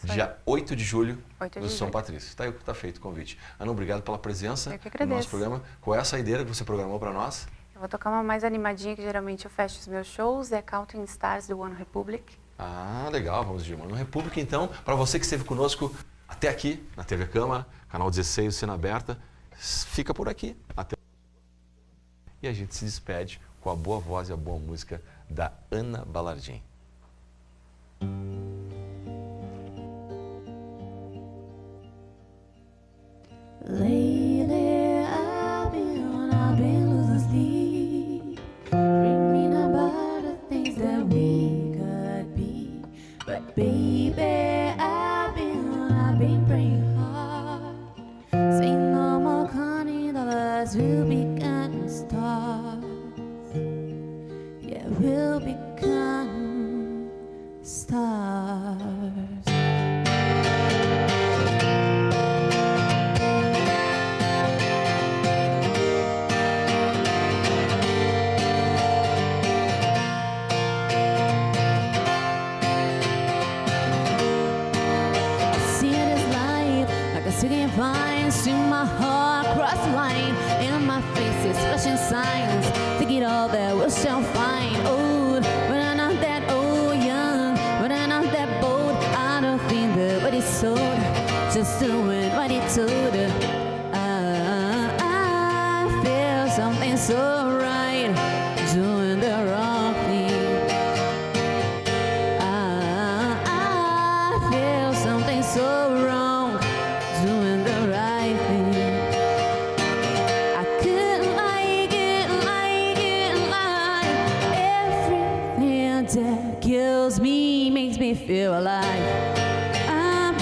Dia 8 de julho, 8 no de São julho. Patrício. Está feito o convite. Ana, obrigado pela presença Eu que no agradeço. nosso programa. Qual é a saideira que você programou para nós? Eu vou tocar uma mais animadinha, que geralmente eu fecho os meus shows, é Counting Stars do One Republic. Ah, legal, vamos de One Republic então. Para você que esteve conosco até aqui na TV Câmara, canal 16, Cena Aberta, fica por aqui. E a gente se despede com a boa voz e a boa música da Ana Balardim. Lately I've been losing sleep, dreaming about the things that we could be. But baby, I've been praying hard, saying no more counting dollars, we'll be counting stars. Yeah, we'll be counting stars. Sitting vines to my heart, cross the line, and my face is flashing signs. Take it all that we shall find. Old, but I'm not that old. Young, but I'm not that bold. I don't think that what he sold, just doing what he told. I feel something so right, doing the wrong thing. I feel something so wrong, doing the right thing. I couldn't like everything that kills me makes me feel alive. I've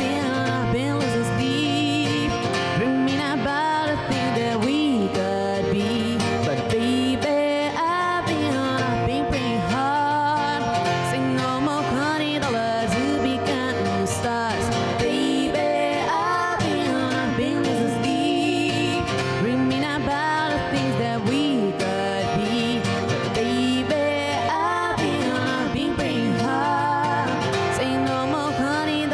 been losing sleep, dreaming about the thing that we could be. But baby, I've been praying hard, saying no more counting dollars, we'll be counting stars. Baby, I've been losing sleep, dreaming about the things that we could be. But baby, I've been praying hard, saying no more counting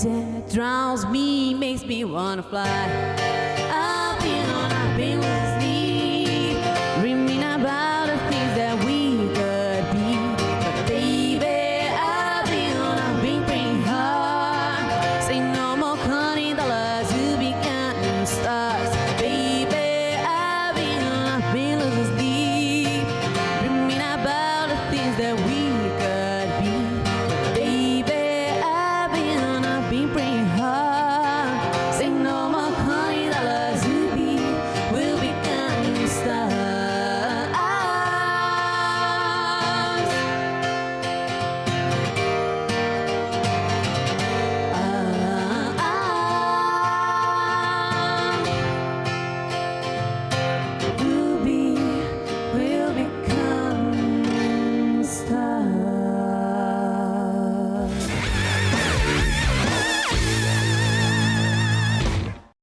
that drowns me, makes me wanna fly.